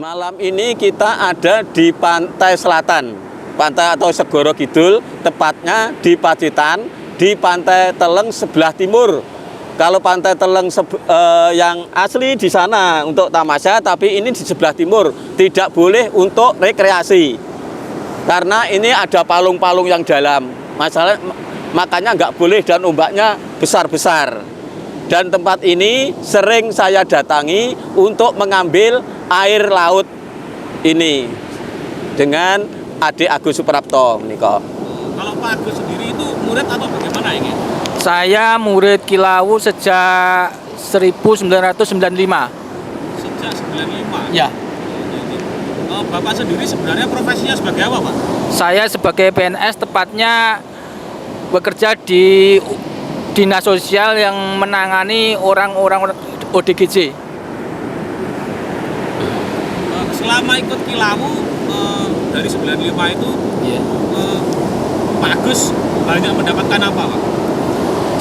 Malam ini kita ada di pantai selatan, pantai atau Segoro Kidul, tepatnya di Pacitan, di pantai Teleng sebelah timur. Kalau pantai Teleng yang asli di sana untuk tamasya, tapi ini di sebelah timur, tidak boleh untuk rekreasi. Karena ini ada palung-palung yang dalam, makanya nggak boleh dan ombaknya besar-besar. Dan tempat ini sering saya datangi untuk mengambil air laut ini dengan adik Agus Suprapto. Kalau Pak Agus sendiri itu murid atau bagaimana ini? Saya murid Kilawu sejak 1995. Sejak 95? Ya. Bapak sendiri sebenarnya profesinya sebagai apa, Pak? Saya sebagai PNS tepatnya bekerja di Dinas Sosial yang menangani orang-orang ODGJ. Selama ikut Kilawu dari 95 itu, Yeah. Pak Agus banyak mendapatkan apa, Pak?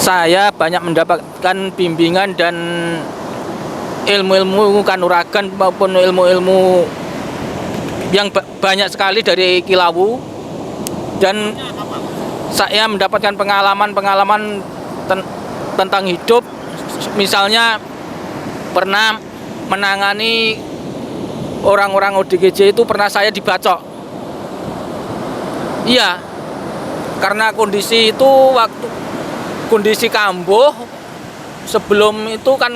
Saya banyak mendapatkan bimbingan dan ilmu-ilmu kanuragan maupun ilmu-ilmu yang banyak sekali dari Kilawu, dan saya mendapatkan pengalaman-pengalaman tentang hidup. Misalnya pernah menangani orang-orang ODGJ itu, pernah saya dibacok. Iya, karena kondisi itu kondisi kambuh, sebelum itu kan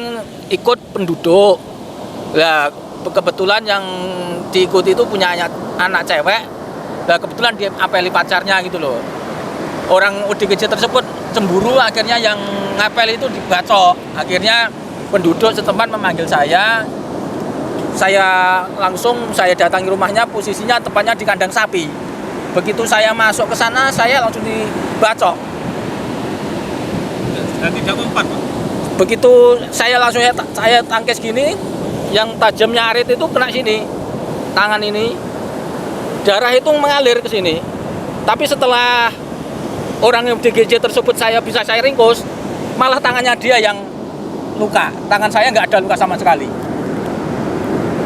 ikut penduduk. Nah, kebetulan yang diikuti itu punya anak cewek. Nah, kebetulan dia apeli pacarnya gitu loh. Orang ODGJ tersebut cemburu, akhirnya yang ngapel itu dibacok. Akhirnya penduduk setempat memanggil saya langsung datangi rumahnya, posisinya tepatnya di kandang sapi. Begitu saya masuk ke sana, saya langsung dibacok. Dan tidak mempan, Pak? Begitu saya langsung saya tangkis gini, yang tajamnya arit itu kena sini, tangan ini, darah itu mengalir ke sini. Tapi setelah orang yang DGJ tersebut bisa saya ringkus, malah tangannya dia yang luka. Tangan saya nggak ada luka sama sekali.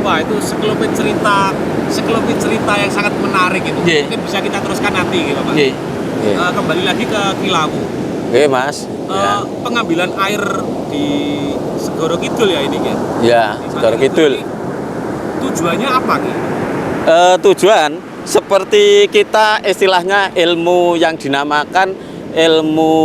Wah, itu sekelumit cerita yang sangat menarik itu. Yeah. Mungkin bisa kita teruskan nanti gitu, Pak. Yeah. Kembali lagi ke Kilawu. Oke, Mas. Ya. Pengambilan air di Segoro Kidul ya ini, ya? Ya, Segoro Kidul. Tujuannya apa, Ki? Tujuan seperti kita istilahnya ilmu yang dinamakan ilmu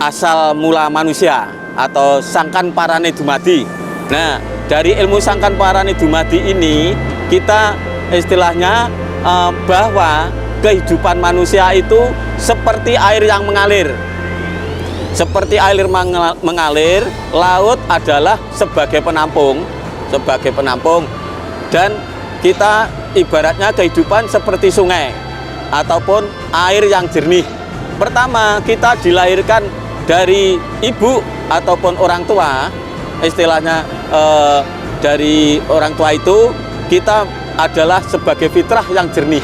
asal mula manusia atau Sangkan Parane Dumadi. Nah, dari ilmu Sangkan Parane Dumadi ini kita istilahnya bahwa kehidupan manusia itu seperti air yang mengalir. Seperti air mengalir, laut adalah sebagai penampung, dan kita ibaratnya kehidupan seperti sungai ataupun air yang jernih. Pertama, kita dilahirkan dari ibu ataupun orang tua, istilahnya dari orang tua itu kita adalah sebagai fitrah yang jernih.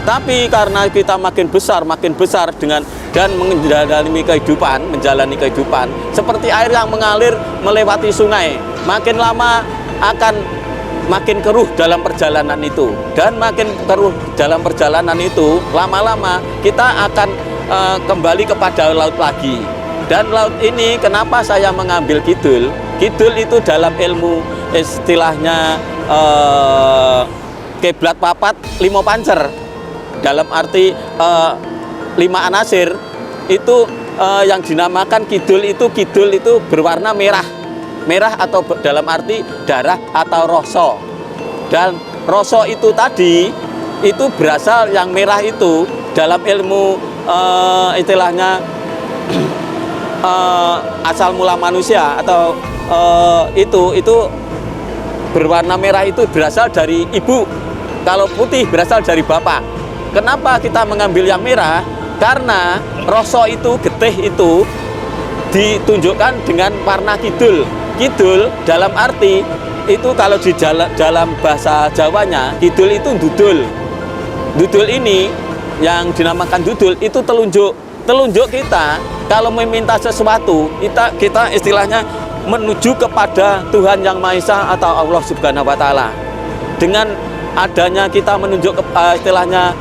Tapi karena kita makin besar dan menjalani kehidupan seperti air yang mengalir melewati sungai, makin lama akan makin keruh dalam perjalanan itu, dan makin keruh dalam perjalanan itu lama-lama kita akan kembali kepada laut lagi. Dan laut ini kenapa saya mengambil kidul? Kidul itu dalam ilmu istilahnya kiblat papat limo pancer, dalam arti 5 anasir itu yang dinamakan kidul itu berwarna merah atau dalam arti darah atau roso. Dan roso itu tadi itu berasal yang merah itu dalam ilmu istilahnya asal mula manusia atau itu berwarna merah itu berasal dari ibu, kalau putih berasal dari bapak. Kenapa kita mengambil yang merah? Karena roso itu, getih itu ditunjukkan dengan warna kidul. Kidul dalam arti itu kalau di dalam bahasa Jawanya, kidul itu dudul. Dudul ini yang dinamakan dudul itu telunjuk kita kalau meminta sesuatu, kita istilahnya menuju kepada Tuhan Yang Maha Esa atau Allah Subhanahu wa Ta'ala. Dengan adanya kita menunjuk istilahnya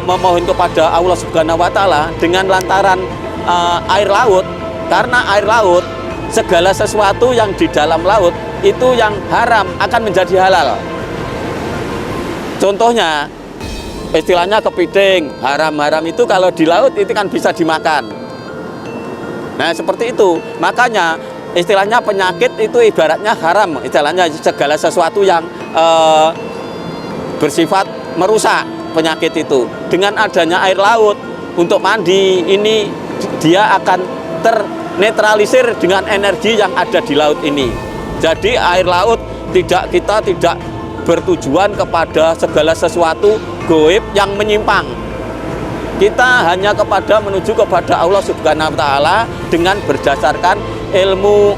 memohon kepada Allah Subhanahu wa Ta'ala dengan lantaran air laut, karena air laut segala sesuatu yang di dalam laut itu yang haram akan menjadi halal. Contohnya istilahnya kepiting, haram itu kalau di laut itu kan bisa dimakan. Nah seperti itu, makanya istilahnya penyakit itu ibaratnya haram, istilahnya segala sesuatu yang bersifat merusak penyakit itu. Dengan adanya air laut untuk mandi ini dia akan ternetralisir dengan energi yang ada di laut ini. Jadi air laut kita tidak bertujuan kepada segala sesuatu goib yang menyimpang. Kita hanya menuju kepada Allah Subhanahu wa Ta'ala dengan berdasarkan ilmu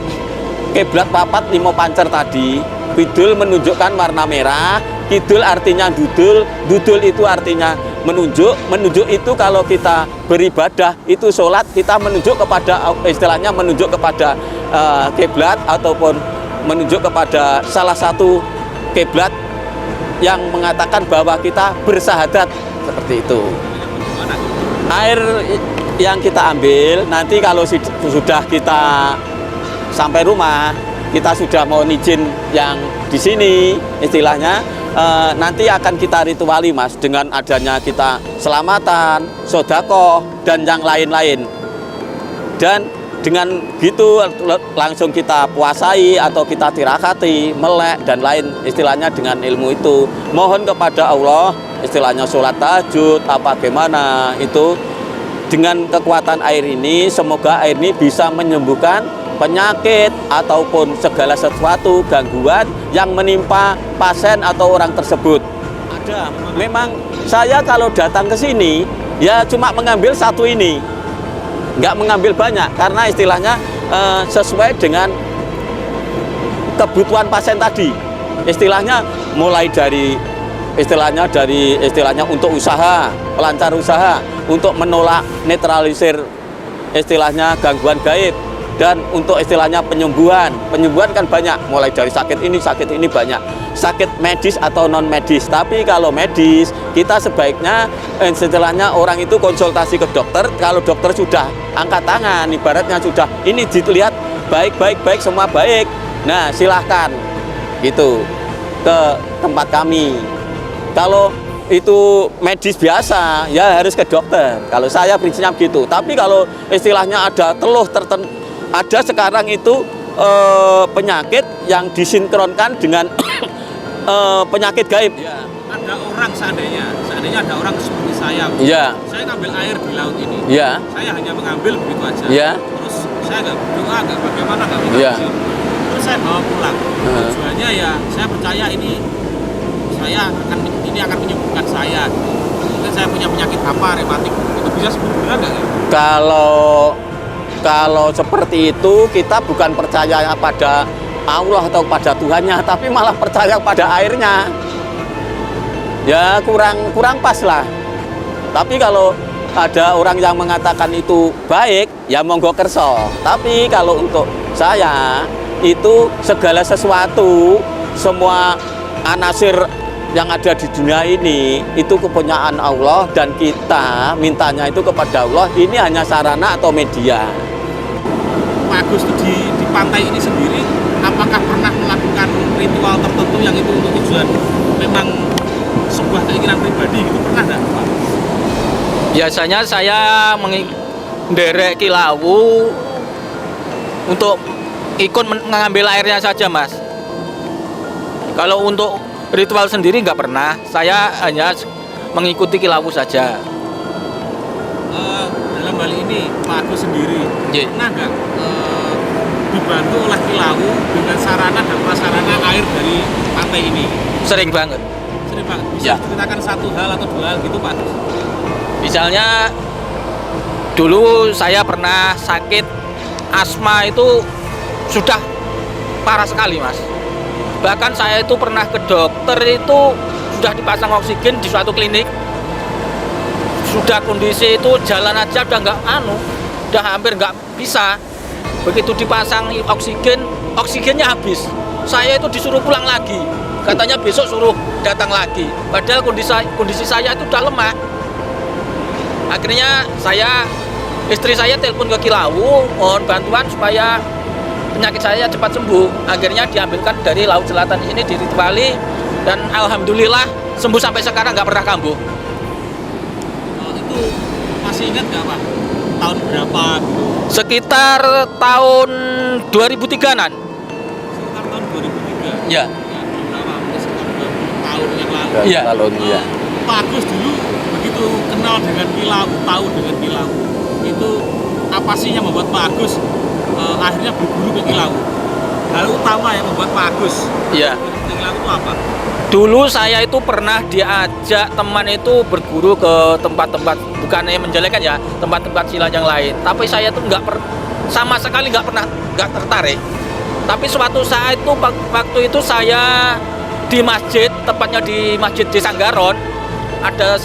kiblat papat limo pancer tadi. Bidul menunjukkan warna merah, kidul artinya dudul, dudul itu artinya menunjuk, menunjuk itu kalau kita beribadah itu sholat, kita menunjuk kepada istilahnya menunjuk kepada kiblat ataupun menunjuk kepada salah satu kiblat yang mengatakan bahwa kita bersahadat seperti itu. Air yang kita ambil nanti kalau sudah kita sampai rumah, kita sudah mau izin yang di sini istilahnya nanti akan kita rituali Mas, dengan adanya kita selamatan, sodako dan yang lain-lain. Dan dengan gitu langsung kita puasai atau kita tirakati, melek dan lain istilahnya dengan ilmu itu. Mohon kepada Allah istilahnya sholat tahajud apa gimana itu, dengan kekuatan air ini semoga air ini bisa menyembuhkan penyakit ataupun segala sesuatu gangguan yang menimpa pasien atau orang tersebut. Ada, memang saya kalau datang ke sini ya cuma mengambil satu ini, nggak mengambil banyak karena istilahnya sesuai dengan kebutuhan pasien tadi. Istilahnya mulai dari istilahnya untuk usaha, pelancar usaha, untuk menolak netralisir istilahnya gangguan gaib, dan untuk istilahnya penyembuhan kan banyak, mulai dari sakit ini banyak, sakit medis atau non medis. Tapi kalau medis kita sebaiknya istilahnya orang itu konsultasi ke dokter. Kalau dokter sudah angkat tangan, ibaratnya sudah ini dilihat baik semua baik, nah silahkan gitu ke tempat kami. Kalau itu medis biasa ya harus ke dokter, kalau saya prinsipnya begitu. Tapi kalau istilahnya ada ada sekarang itu penyakit yang disinkronkan dengan penyakit gaib. Ya, ada orang seandainya ada orang seperti saya. Ya. Saya ngambil air di laut ini. Ya. Saya hanya mengambil begitu aja. Ya. Terus saya nggak berdoa, nggak bagaimana, nggak minta Ya. izin. Terus saya bawa pulang. Tujuannya ya saya percaya ini akan menyembuhkan saya. Mungkin saya punya penyakit apa, rematik. Itu bisa sembuh nggak? Kalau seperti itu kita bukan percaya pada Allah atau pada Tuhannya, tapi malah percaya pada airnya. Ya kurang pas lah. Tapi kalau ada orang yang mengatakan itu baik, ya monggo kerso. Tapi kalau untuk saya itu segala sesuatu, semua anasir yang ada di dunia ini itu kepunyaan Allah, dan kita mintanya itu kepada Allah. Ini hanya sarana atau media. Pak Agus, di pantai ini sendiri apakah pernah melakukan ritual tertentu yang itu untuk tujuan memang sebuah keinginan pribadi gitu, pernah nggak Pak? Biasanya saya menderek Kilawu untuk ikut mengambil airnya saja Mas. Kalau untuk ritual sendiri nggak pernah, saya hanya mengikuti Kilawu saja. Dalam hal ini Pak Agus sendiri pernah nggak dibantu oleh Kilawu dengan sarana dan prasarana air dari pantai ini? Sering banget. Sering banget. Bisa Ya. ceritakan satu hal atau dua hal gitu Pak Agus? Misalnya dulu saya pernah sakit asma, itu sudah parah sekali Mas. Bahkan saya itu pernah ke dokter, itu sudah dipasang oksigen di suatu klinik. Sudah kondisi itu jalan aja udah hampir nggak bisa. Begitu dipasang oksigennya habis. Saya itu disuruh pulang lagi. Katanya besok suruh datang lagi. Padahal kondisi saya itu udah lemah. Akhirnya istri saya telepon ke Kilawu, mohon bantuan supaya penyakit saya cepat sembuh. Akhirnya diambilkan dari Laut Selatan ini di Ritwali, dan alhamdulillah sembuh sampai sekarang, nggak pernah kambuh. Itu masih ingat nggak Pak? Tahun berapa gitu? Sekitar tahun 2003-an. Sekitar tahun 2003. Ya. Berapa? Sekitar 20 tahun yang lalu. Iya. Iya. Pak Agus dulu begitu kenal dengan Kilawu, tahu dengan Kilawu, itu apa sih yang membuat Pak Agus akhirnya berburu ke Kilawu? Hal utama yang membuat Pak Agus Iya. ke Kilawu itu apa? Dulu saya itu pernah diajak teman itu berburu ke tempat-tempat, bukannya menjelekan ya, tempat-tempat silat yang lain. Tapi saya tuh sama sekali nggak tertarik. Tapi suatu saat itu waktu itu saya di masjid, tepatnya di Masjid Desa Nggaron, ada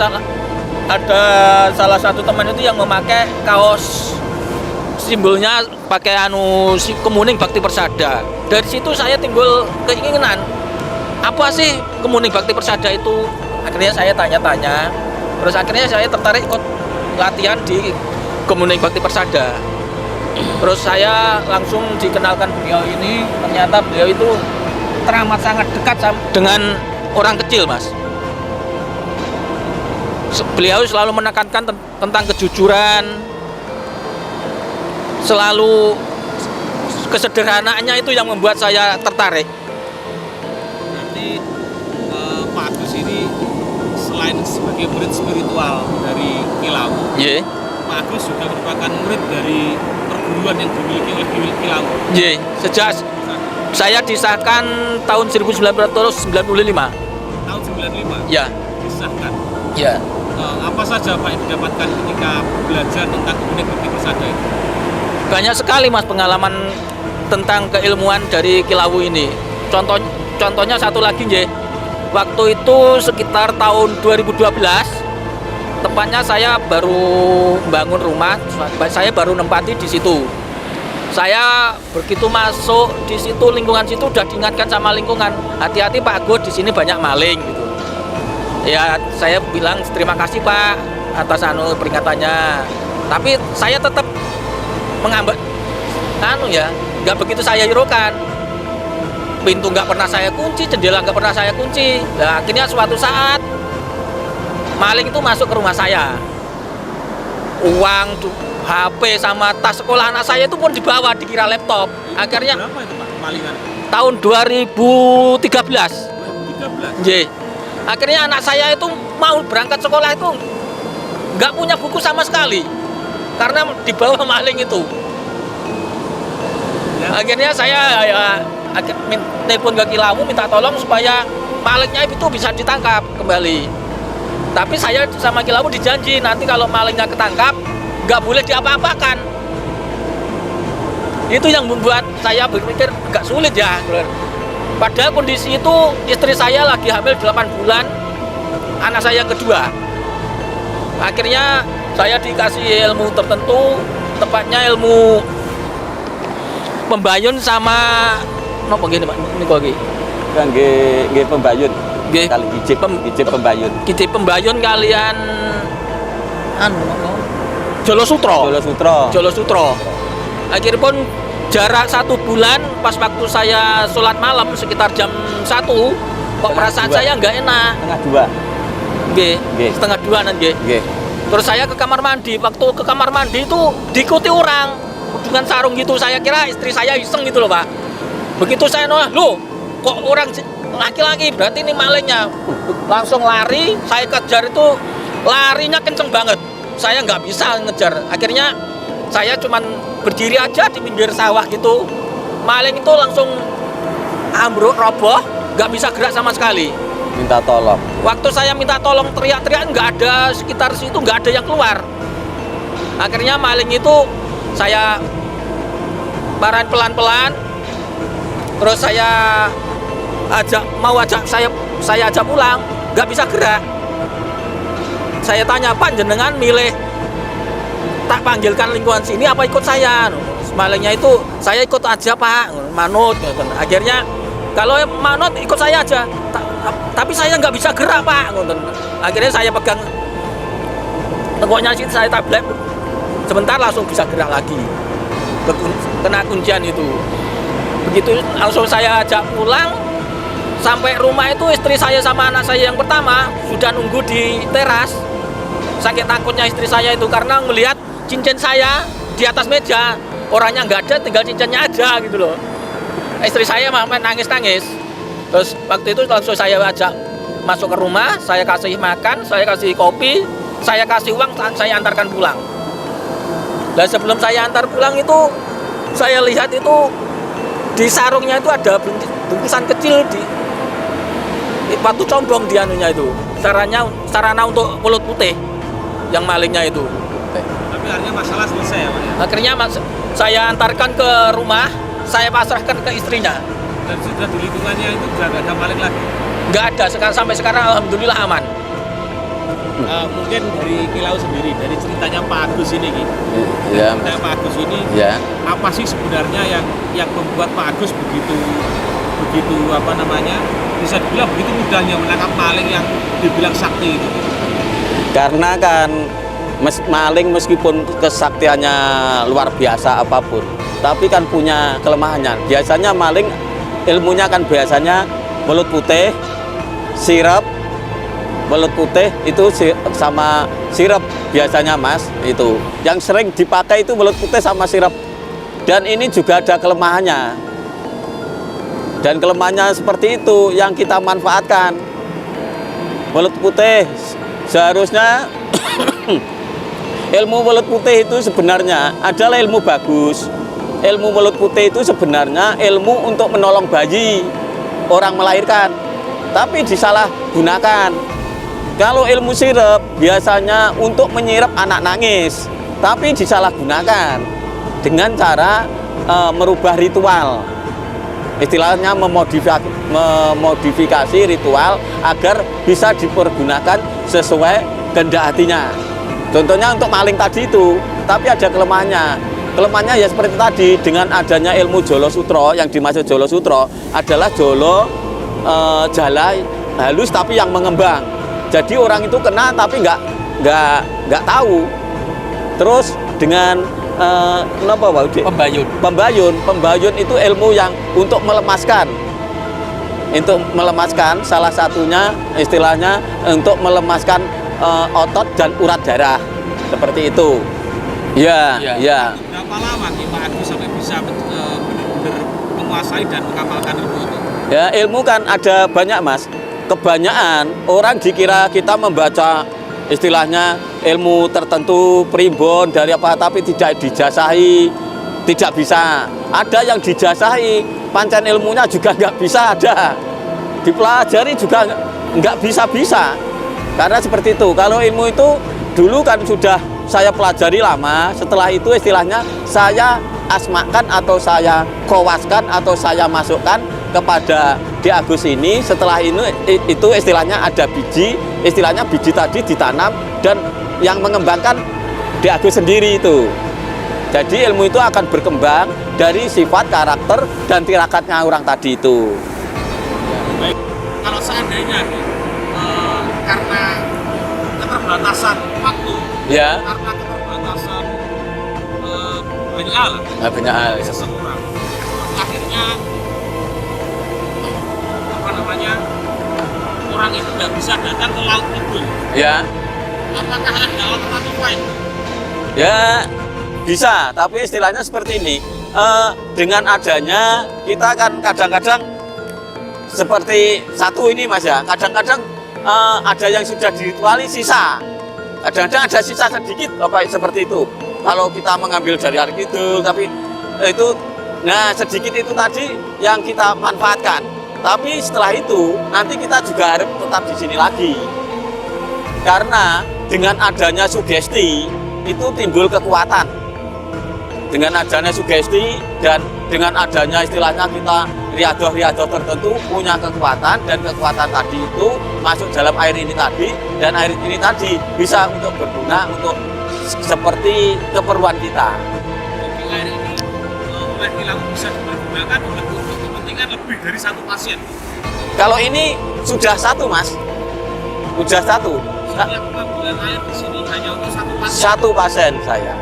salah satu teman itu yang memakai kaos simbolnya pakai si Kemuning Bakti Persada. Dari situ saya timbul keinginan, apa sih Kemuning Bakti Persada itu? Akhirnya saya tanya-tanya, terus akhirnya saya tertarik ikut latihan di Kemuning Bakti Persada. Terus saya langsung dikenalkan beliau ini, ternyata beliau itu teramat sangat dekat dengan orang kecil, Mas. Beliau selalu menekankan tentang kejujuran, selalu kesederhanaannya itu yang membuat saya tertarik. Berarti Pak Agus ini selain sebagai murid spiritual dari Kilawu, Ye. Pak Agus juga merupakan murid dari perguruan yang dimiliki oleh Kilawu. Ye. Sejak saya disahkan tahun 1995. Tahun 95 Ya. disahkan. Ya. Apa saja Pak yang didapatkan ketika belajar tentang Kemuning Bakti Persada itu? Banyak sekali Mas pengalaman tentang keilmuan dari Kilawu ini. Contohnya satu lagi nggih. Waktu itu sekitar tahun 2012, tepatnya saya baru bangun rumah, saya baru nempati di situ. Saya begitu masuk di situ, lingkungan situ udah diingatkan sama lingkungan, hati-hati Pak Agus, di sini banyak maling gitu. Ya saya bilang terima kasih Pak atas peringatannya. Tapi saya tetap mengambil nggak begitu saya hiraukan. Pintu nggak pernah saya kunci, jendela nggak pernah saya kunci. Nah, akhirnya suatu saat maling itu masuk ke rumah saya. Uang, HP sama tas sekolah anak saya itu pun dibawa, dikira laptop. Akhirnya berapa itu Pak malingan? tahun 2013. 2013. Ye. Akhirnya anak saya itu mau berangkat sekolah itu nggak punya buku sama sekali karena dibawa maling itu. Ya. Akhirnya saya telepon ke Kilawu minta tolong supaya malingnya itu bisa ditangkap kembali. Tapi saya sama Kilawu dijanji nanti kalau malingnya ketangkap nggak boleh diapa-apakan. Itu yang membuat saya berpikir agak sulit ya. Padahal kondisi itu istri saya lagi hamil 8 bulan, anak saya yang kedua. Akhirnya saya dikasih ilmu tertentu, tepatnya ilmu pembayun sama apa gini Pak? Ini kok iki. Nggih pembayun. Nggih. Kali ijib pembayun. Kicip pembayun kalian Jolo Sutro. Jolo Sutro. Akhirnya jarak 1 bulan pas waktu saya sholat malam sekitar jam 1, kok perasaan saya nggak enak. Setengah 2 nanti. Terus saya ke kamar mandi. Waktu ke kamar mandi itu diikuti orang dengan sarung gitu. Saya kira istri saya iseng gitu loh Pak. Begitu saya nolak, loh kok orang laki-laki, berarti ini malingnya. Langsung lari, saya kejar itu larinya kenceng banget. Saya nggak bisa ngejar. Akhirnya saya cuman berdiri aja di pinggir sawah gitu. Maling itu langsung ambruk, roboh, nggak bisa gerak sama sekali. Minta tolong. Waktu saya minta tolong teriak-teriak nggak ada, sekitar situ nggak ada yang keluar. Akhirnya maling itu saya marahin pelan-pelan. Terus saya ajak ajak pulang, nggak bisa gerak. Saya tanya, Pak jenengan milih tak panggilkan lingkungan sini apa ikut saya? malingnya itu saya ikut aja Pak, manut. Akhirnya kalau manut ikut saya aja, tapi saya nggak bisa gerak Pak. Akhirnya saya pegang tengkoknya sih, saya tablet, sebentar langsung bisa gerak lagi. Kena kuncian itu. Begitu langsung saya ajak pulang. Sampai rumah itu istri saya sama anak saya yang pertama sudah nunggu di teras. Sakit takutnya istri saya itu karena melihat cincin saya di atas meja. Orangnya nggak ada, tinggal cincinnya aja gitu loh. Istri saya mah nangis-nangis. Terus waktu itu langsung saya ajak masuk ke rumah, saya kasih makan, saya kasih kopi, saya kasih uang, saya antarkan pulang. Dan sebelum saya antar pulang itu, saya lihat itu di sarungnya itu ada bungkusan kecil di batu combong di anunya itu. Sarana untuk mulut putih yang malingnya itu. Tapi akhirnya masalah selesai ya Pak ya? Akhirnya saya antarkan ke rumah, saya pasrahkan ke istrinya. Dan sudah di lingkungannya itu sudah nggak ada maling lagi? Nggak ada, sampai sekarang alhamdulillah aman. Mungkin dari Kilau sendiri, dari ceritanya Pak Agus ini gitu. Ya, Ceritanya Pak Agus ini, ya. apa sih sebenarnya yang membuat Pak Agus begitu apa namanya, bisa dibilang begitu mudahnya menangkap maling yang dibilang sakti itu? Karena kan maling meskipun kesaktiannya luar biasa apapun, tapi kan punya kelemahannya. Biasanya maling ilmunya kan biasanya belut putih, sirap, belut putih itu sama sirap biasanya Mas, itu yang sering dipakai itu belut putih sama sirap. Dan ini juga ada kelemahannya. Dan kelemahannya seperti itu yang kita manfaatkan. Belut putih seharusnya ilmu belut putih itu sebenarnya adalah ilmu bagus. Ilmu belut putih itu sebenarnya ilmu untuk menolong bayi, orang melahirkan, tapi disalahgunakan. Kalau ilmu sirap biasanya untuk menyirap anak nangis, tapi disalahgunakan dengan cara merubah ritual. Istilahnya memodifikasi ritual agar bisa dipergunakan sesuai kehendak hatinya. Contohnya untuk maling tadi itu, tapi ada kelemahannya. Kelemahannya ya seperti tadi, dengan adanya ilmu Jolo Sutro, yang dimaksud Jolo Sutro adalah jolo jala halus tapi yang mengembang. Jadi orang itu kena tapi nggak tahu. Terus dengan Pembayun itu ilmu yang untuk melemaskan. Untuk melemaskan, salah satunya istilahnya untuk melemaskan otot dan urat darah. Seperti itu. Ya. Berapa lama nih Pak Agus sampai bisa benar-benar menguasai dan mengamalkan ilmu itu? Ya, ilmu kan ada banyak Mas. Kebanyakan orang dikira kita membaca istilahnya ilmu tertentu primbon dari apa, tapi tidak dijasahi, tidak bisa. Ada yang dijasahi, pancen ilmunya juga nggak bisa ada. Dipelajari juga nggak bisa-bisa. Karena seperti itu. Kalau ilmu itu dulu kan sudah saya pelajari lama, setelah itu istilahnya saya asmakan atau saya kowaskan atau saya masukkan kepada Di Agus ini. Setelah ini itu istilahnya ada biji, istilahnya biji tadi ditanam dan yang mengembangkan Di Agus sendiri itu. Jadi ilmu itu akan berkembang dari sifat, karakter, dan tirakatnya orang tadi itu. Baik, kalau seandainya karena keterbatasan waktu, Ya. karena keterbatasan banyak hal, Banyak hal. seseorang, akhirnya apa namanya, orang itu nggak bisa datang ke Laut Kidul. Ya. Apakah ada alternatif lain? Ya bisa, tapi istilahnya seperti ini. Dengan adanya kita kan kadang-kadang seperti satu ini Mas ya, kadang-kadang ada yang sudah dirituali sisa, kadang-kadang ada sisa sedikit apa seperti itu. Kalau kita mengambil dari Laut Kidul, tapi itu, nah sedikit itu tadi yang kita manfaatkan. Tapi setelah itu nanti kita juga harus tetap di sini lagi, karena dengan adanya sugesti itu timbul kekuatan. Dengan adanya sugesti dan dengan adanya istilahnya kita riadoh-riadoh tertentu punya kekuatan, dan kekuatan tadi itu masuk dalam air ini tadi, dan air ini tadi bisa untuk berguna untuk seperti keperluan kita. Jadi air ini oleh kilau bisa dipergunakan untuk kepentingan lebih dari satu pasien. Kalau ini sudah satu, Mas. Sudah satu. Setiap pengambilan air di sini hanya untuk satu pasien. Satu pasien saya.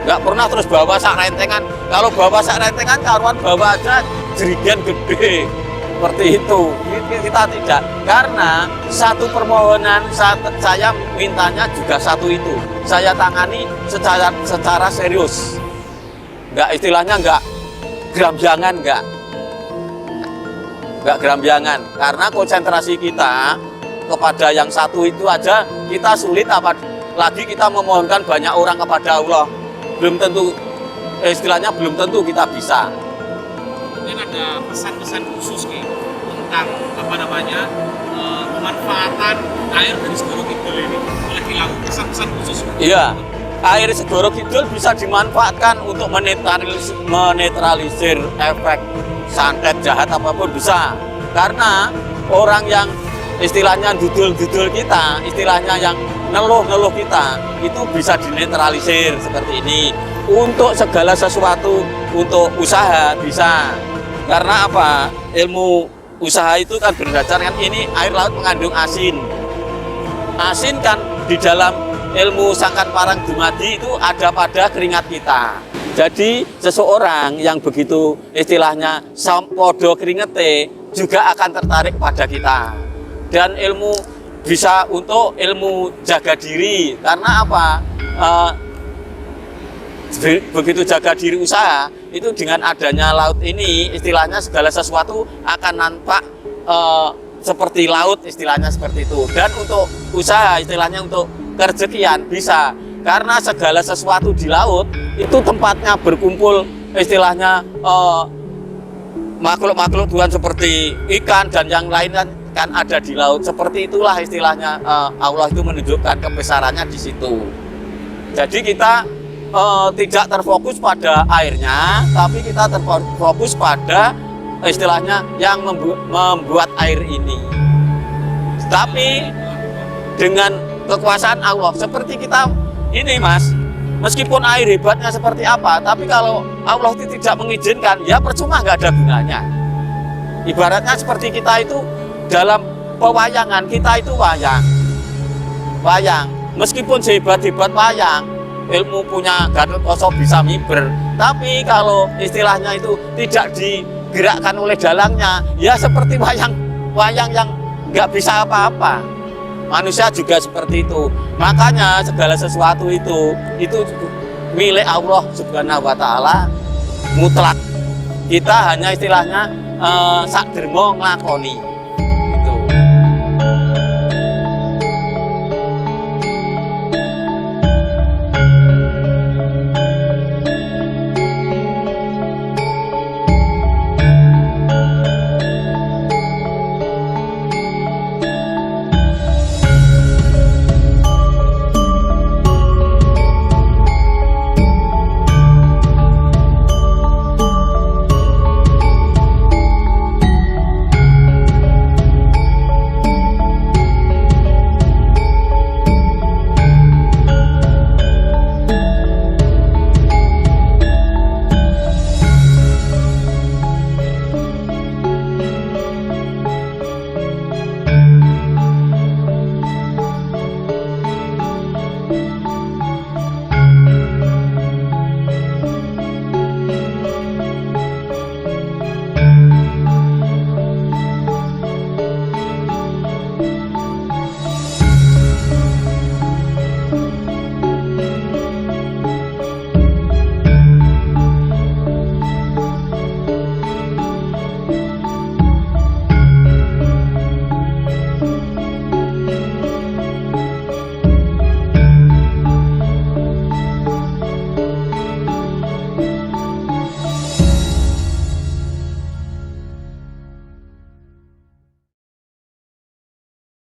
Nggak pernah terus bawa sak rentengan. Kalau bawa sak rentengan, karuan bawa aja jerigen gede. Seperti itu. Kita tidak. Karena satu permohonan saya mintanya juga satu itu. Saya tangani secara serius. Nggak istilahnya nggak geramjangan, nggak geramjangan. Karena konsentrasi kita kepada yang satu itu aja kita sulit, apalagi kita memohonkan banyak orang kepada Allah. Belum tentu, istilahnya belum tentu kita bisa. Mungkin ada pesan-pesan khusus tentang pemanfaatan air dari Segoro Kidul ini oleh kilau, pesan-pesan khusus. Iya, air Segoro Kidul bisa dimanfaatkan untuk menetralisir efek santet jahat apapun bisa. Karena orang yang istilahnya dudul-dudul kita, istilahnya yang ngeluh-ngeluh kita, itu bisa dinetralisir seperti ini. Untuk segala sesuatu, untuk usaha bisa. Karena apa? Ilmu usaha itu kan berdasarkan ini air laut mengandung asin. Asin kan di dalam ilmu sangkan parang dumadi itu ada pada keringat kita. Jadi seseorang yang begitu istilahnya sampodo keringete juga akan tertarik pada kita. Dan ilmu bisa untuk ilmu jaga diri, karena apa? Begitu jaga diri usaha itu dengan adanya laut ini, istilahnya segala sesuatu akan nampak seperti laut, istilahnya seperti itu. Dan untuk usaha, istilahnya untuk kerezekian bisa, karena segala sesuatu di laut itu tempatnya berkumpul, istilahnya makhluk-makhluk Tuhan seperti ikan dan yang lain kan ada di laut. Seperti itulah istilahnya Allah itu menunjukkan kebesarannya di situ. Jadi kita tidak terfokus pada airnya, tapi kita terfokus pada istilahnya yang membuat air ini. Tapi dengan kekuasaan Allah, seperti kita ini, Mas, meskipun air hebatnya seperti apa, tapi kalau Allah itu tidak mengizinkan, ya percuma, nggak ada gunanya. Ibaratnya seperti kita itu dalam pewayangan, kita itu wayang. Meskipun sehebat-hebat wayang, ilmu punya Gatotkaca bisa miber, tapi kalau istilahnya itu tidak digerakkan oleh dalangnya, ya seperti wayang yang nggak bisa apa-apa. Manusia juga seperti itu. Makanya segala sesuatu itu milik Allah Subhanahu wa Ta'ala mutlak. Kita hanya istilahnya sak dermo nglakoni.